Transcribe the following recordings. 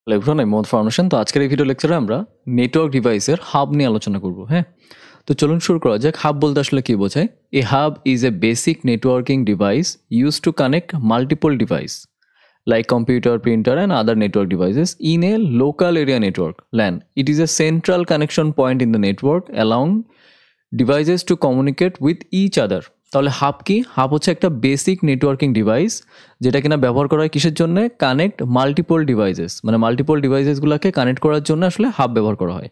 Hello everyone, আমি Mohammad foundation. তো আজকের এই ভিডিও লেকচারে আমরা নেটওয়ার্ক ডিভাইসের হাব নিয়ে আলোচনা করব। হ্যাঁ, তো চলুন শুরু করা যাক। হাব বলতে আসলে কি বোঝায়? এ hub is a basic networking device use to connect multiple device like computer, printer, and other network devices in a local area network LAN. It is a central connection point in the network allowing devices to communicate with each other. তাহলে hub কি? Hub হচ্ছে একটা basic networking device যেটা কিনা ব্যবহার করা হয় কিসের জন্য? কানেক্ট মাল্টিপল ডিভাইসেস, মানে মাল্টিপল ডিভাইসেসগুলোকে কানেক্ট করার জন্য আসলে হাব ব্যবহার করা হয়।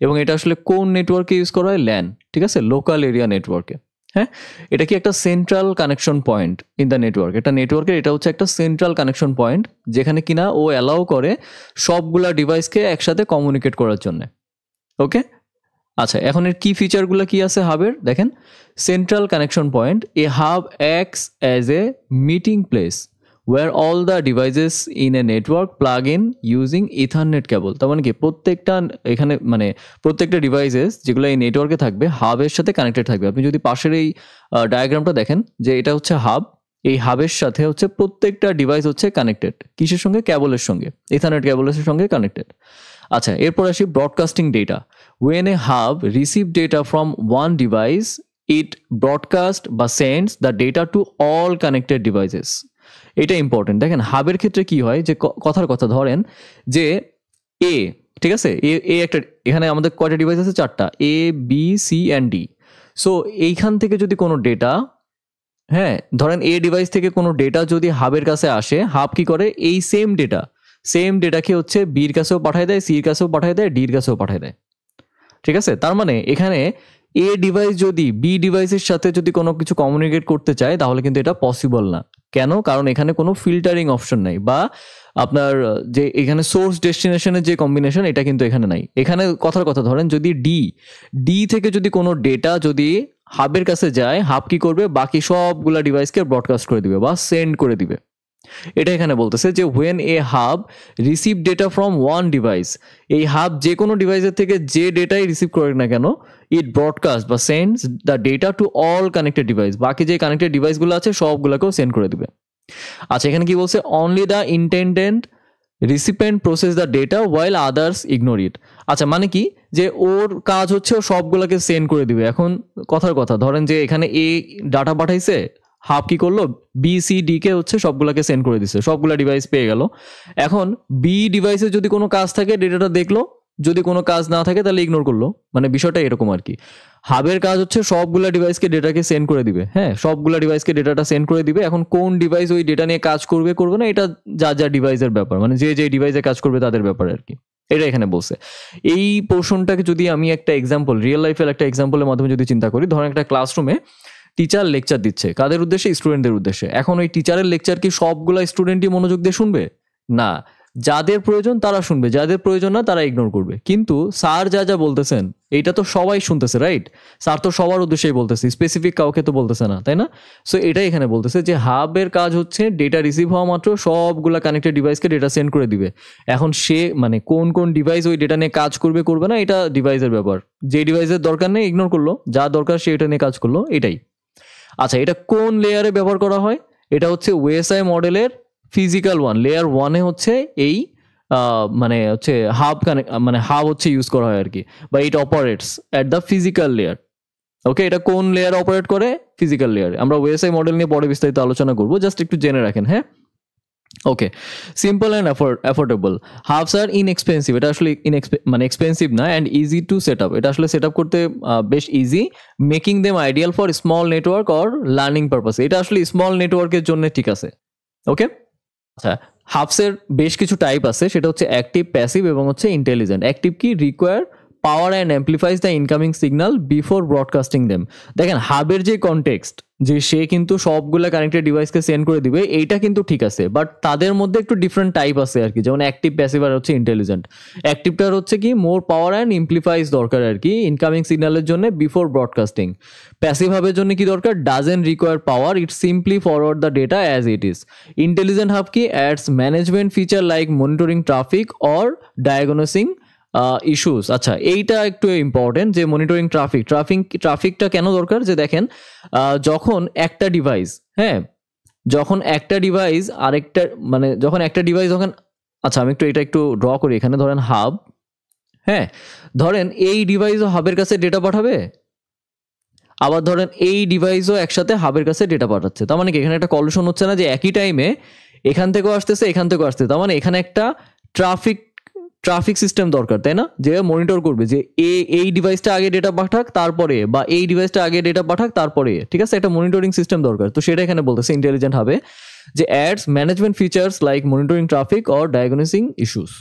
এবং এটা আসলে কোন নেটওয়ার্কে ইউজ করা হয়? ল্যান, ঠিক আছে, লোকাল এরিয়া নেটওয়ার্কে। হ্যাঁ, এটা কি একটা central connection point in the network? এটা নেটওয়ার্কের এটা হচ্ছে একটা সেন্ট্রাল কানেকশন পয়েন্ট যেখানে কিনা ও অ্যালাউ করে সবগুলা ডিভাইসকে একসাথে কমিউনিকেট করার জন্য। ওকে, আচ্ছা, এখন এর কি ফিচারগুলো কি আছে হাবের? দেখেন, central connection point, a hub acts as a meeting place where all the devices in a network plug in using ethernet cable. তার মানে কি প্রত্যেকটা এখানে মানে প্রত্যেকটা ডিভাইসেস যেগুলো এই নেটওয়ার্কে থাকবে হাবের সাথে কানেক্টেড থাকবে। আপনি যদি পাশের এই ডায়াগ্রামটা দেখেন যে এটা হচ্ছে হাব, এই হাবের সাথে হচ্ছে প্রত্যেকটা ডিভাইস হচ্ছে কানেক্টেড কিসের সঙ্গে? কেবলের সঙ্গে, ইথারনেট কেবলের সঙ্গে কানেক্টেড। আচ্ছা, এরপর আসি broadcasting data. When a hub receives data from one device, it broadcasts বা sends the data to all connected devices. এটা ইম্পর্টেন্ট। দেখেন হাবের ক্ষেত্রে কি হয় যে কথার কথা ধরেন যে এ, ঠিক আছে, এ একটা, এখানে আমাদের কয়টা ডিভাইস আছে? চারটা, A B C and D. So এইখান থেকে যদি কোনো ডেটা, হ্যাঁ ধরেন এ ডিভাইস থেকে কোনো ডেটা যদি হাবের কাছে আসে, হাব কি করে? এই সেম ডেটাকে হচ্ছে বির কাছেও পাঠায় দেয়, সির কাছেও পাঠায় দেয়, ডির কাছেও পাঠায় দেয়। ঠিক আছে, তার মানে এখানে এ ডিভাইস যদি বি ডিভাইসের সাথে যদি কোনো কিছু কমিউনিকেট করতে চায় তাহলে কিন্তু এটা পসিবল না। কেন? কারণ এখানে কোনো ফিল্টারিং অপশন নাই, বা আপনার যে এখানে সোর্স ডেস্টিনেশনের যে কম্বিনেশন এটা কিন্তু এখানে নাই। এখানে কথার কথা ধরেন যদি ডি থেকে যদি কোনো ডেটা যদি হাবের কাছে যায়, হাব কি করবে? বাকি সবগুলা ডিভাইসকে ব্রডকাস্ট করে দিবে বা সেন্ড করে দিবে। এটা এখানে বলতেছে যে when a hub receive data from one device, এই হাব যে কোনো ডিভাইসের থেকে যে ডেটাই রিসিভ করে না কেন, ইট ব্রডকাস্ট বা sends the data to all connected device, বাকি যে কানেক্টেড ডিভাইসগুলো আছে সবগুলোকেও সেন্ড করে দিবে। আচ্ছা, এখানে কি বলছে? Only the intended recipient process the data while others ignore it. আচ্ছা, মানে কি? যে ওর কাজ হচ্ছে ও সবগুলোকে সেন্ড করে দিবে। এখন কথার কথা ধরেন যে এখানে এ ডাটা পাঠাইছে, হাব কি করলো? বি সি ডি কে হচ্ছে সবগুলোকে সেন্ড করে দিছে, সবগুলা ডিভাইস পেয়ে গেল। এখন বি ডিভাইসে যদি কোনো কাজ থাকে ডেটাটা দেখলো, যদি কোনো কাজ না থাকে তাহলে ইগনোর করলো। মানে বিষয়টা এরকম আর কি। হাবের কাজ হচ্ছে সবগুলা ডিভাইসকে ডেটাকে সেন্ড করে দিবে। হ্যাঁ, সবগুলা ডিভাইসকে ডেটাটা সেন্ড করে দিবে। এখন কোন ডিভাইস ওই ডেটা নিয়ে কাজ করবে করবে না এটা যা ডিভাইসের ব্যাপার, মানে যে ডিভাইসে কাজ করবে তাদের ব্যাপার আর কি। এটা এখানে বলছে। এই পোর্শনটাকে যদি আমি একটা এক্সাম্পল, রিয়েল লাইফের একটা এক্সাম্পলের মাধ্যমে যদি চিন্তা করি, ধরেন একটা ক্লাসরুমে টিচার লেকচার দিচ্ছে, কাদের উদ্দেশ্যে? স্টুডেন্টদের উদ্দেশ্যে। এখন ওই টিচারের লেকচার কি সবগুলা স্টুডেন্টই মনোযোগ দিয়ে শুনবে? না, যাদের প্রয়োজন তারা শুনবে, যাদের প্রয়োজন না তারা ইগনোর করবে। কিন্তু স্যার যা বলতেছেন এইটা তো সবাই শুনতেছে, রাইট? স্যার তো সবার উদ্দেশ্যেই বলতেছে, স্পেসিফিক কাউকে তো বলতেছে না, তাই না? সো এটাই এখানে বলতেছে যে হাবের কাজ হচ্ছে ডেটা রিসিভ হওয়া মাত্র সবগুলা কানেক্টেড ডিভাইসকে ডেটা সেন্ড করে দিবে। এখন সে মানে কোন ডিভাইস ওই ডেটা নিয়ে কাজ করবে করবে না এটা ডিভাইসের ব্যাপার। যে ডিভাইসের দরকার নেই ইগনোর করলো, যা দরকার সে এটা নিয়ে কাজ করলো, এটাই। আচ্ছা, এটা কোন লেয়ারে ব্যবহার করা হয়? এটা হচ্ছে ওএসআই মডেলের ফিজিক্যাল ওয়ান, লেয়ার ওয়ানে হচ্ছে এই মানে হচ্ছে হাব মানে হাব হচ্ছে ইউজ করা হয় আর কি, বা it operates at the physical layer. Okay, এটা কোন লেয়ার অপারেট করে? ফিজিক্যাল লেয়ারে। আমরা ওএসআই মডেল নিয়ে পরে বিস্তারিত আলোচনা করবো, জাস্ট একটু জেনে রাখেন। হ্যাঁ, okay, simple and affordable. Hubs are inexpensive, এটা আসলে মানে এক্সপেন্সিভ না, and easy to set up, এটা আসলে সেট আপ করতে বেশ easy. Making them ideal for small network or learning purpose, এটা আসলে স্মল নেটওয়ার্কের জন্য ঠিক আছে। ওকে, আচ্ছা, হাবসের বেশ কিছু টাইপ আছে, সেটা হচ্ছে অ্যাক্টিভ, প্যাসিভ এবং হচ্ছে ইন্টেলিজেন্ট। অ্যাক্টিভ কি? Require power and amplifies the incoming signal before broadcasting them. দেখেন হাবের যে কনটেক্সট, যে সে কিন্তু সবগুলা কানেক্টেড ডিভাইসকে সেন্ড করে দিবে, এইটা কিন্তু ঠিক আছে, বাট তাদের মধ্যে একটু ডিফারেন্ট টাইপ আছে আর কি, যেমন অ্যাক্টিভ, প্যাসিভ আর হচ্ছে ইন্টেলিজেন্ট। অ্যাক্টিভটার হচ্ছে কি মোর পাওয়ার অ্যান্ড ইমপ্লিফাইজ দরকার আর কি ইনকামিং সিগন্যালের জন্য বিফোর ব্রডকাস্টিং। প্যাসিভ হাবের জন্য কি দরকার? Doesn't require power, it simply forward the data as it is. Intelligent hub কি adds management feature like monitoring traffic or diagnosing issues. আচ্ছা, এইটা একটু ইম্পর্টেন্ট যে মনিটরিং ট্রাফিকটা কেন দরকার? যে দেখেন যখন একটা ডিভাইস, হ্যাঁ যখন একটা ডিভাইস আরেকটা, মানে যখন একটা ডিভাইস যখন আচ্ছা আমি এটা একটু ড্র করি, এখানে ধরেন হাব, হ্যাঁ ধরেন এই ডিভাইসও হাবের কাছে ডেটা পাঠাবে, আবার ধরেন এই ডিভাইসও একসাথে হাবের কাছে ডেটা পাঠাচ্ছে। তার মানে কি এখানে একটা কলিশন হচ্ছে না, যে একই টাইমে এখান থেকেও আসতেছে এখান থেকেও আসতেছে। তার মানে এখানে একটা ট্রাফিক সিস্টেম দরকার, তাই না, যে মনিটর করবে যে এই ডিভাইসটা আগে ডেটা পাঠাক তারপরে, বা এই ডিভাইসটা আগে ডেটা পাঠাক তারপরে, ঠিক আছে, একটা মনিটরিং সিস্টেম দরকার। তো সেটা এখানে বলতেছে ইন্টেলিজেন্ট হবে যে ads management features like monitoring traffic or diagnosing issues.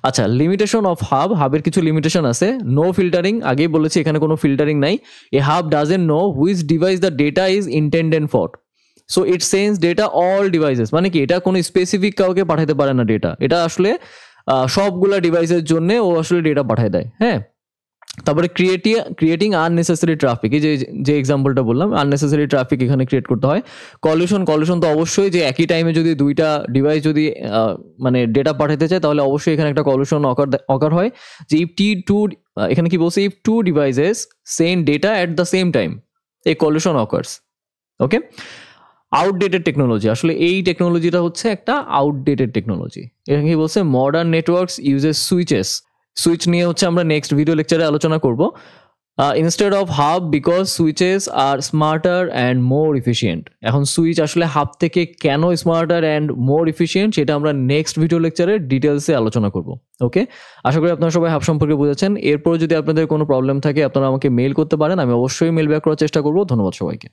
আচ্ছা, লিমিটেশন অফ হাবের কিছু লিমিটেশন আছে। নো ফিল্টারিং, আগেই বলেছি এখানে কোনো ফিল্টারিং নাই। এ hub doesn't know which device the data is intended for, so it sense data all devices. মানে কি এটা কোনো স্পেসিফিক কাউকে পাঠাতে পারে না ডেটা, এটা আসলে সবগুলা ডিভাইসের জন্য ও আসলে ডেটা পাঠায় দেয়। হ্যাঁ, তারপরে ক্রিয়েটিং আননেসেসারি ট্রাফিক, এই যে এক্সাম্পলটা বললাম, আননেসেসারি ট্রাফিক এখানে ক্রিয়েট করতে হয়। কলিউশন তো অবশ্যই, যে একই টাইমে যদি দুইটা ডিভাইস যদি মানে ডেটা পাঠাতে চায় তাহলে অবশ্যই এখানে একটা কলিউশন অকার হয়, যে ইফ এখানে কি বলছে, if two devices send data at the same time a collision occurs. Okay, outdated technology, আসলে এই টেকনোলজিটা হচ্ছে একটা আউটডেটেড টেকনোলজি। এখানে কি বলছে, মডার্ন নেটওয়ার্কস ইউজেস সুইচ নিয়ে হচ্ছে আমরা নেক্সট ভিডিও লেকচারে আলোচনা করব। Instead of hub because switches are smarter and more efficient. এখন সুইচ আসলে হাব থেকে কেন স্মার্টার অ্যান্ড মোর ইফিসিয়েন্ট সেটা আমরা নেক্সট ভিডিও লেকচারে ডিটেলসে আলোচনা করব। ওকে, আশা করি আপনারা সবাই হাব সম্পর্কে বুঝেছেন। এরপর যদি আপনাদের কোনো প্রবলেম থাকে আপনারা আমাকে মেল করতে পারেন, আমি অবশ্যই মেল ব্যাক করার চেষ্টা করব। ধন্যবাদ সবাইকে।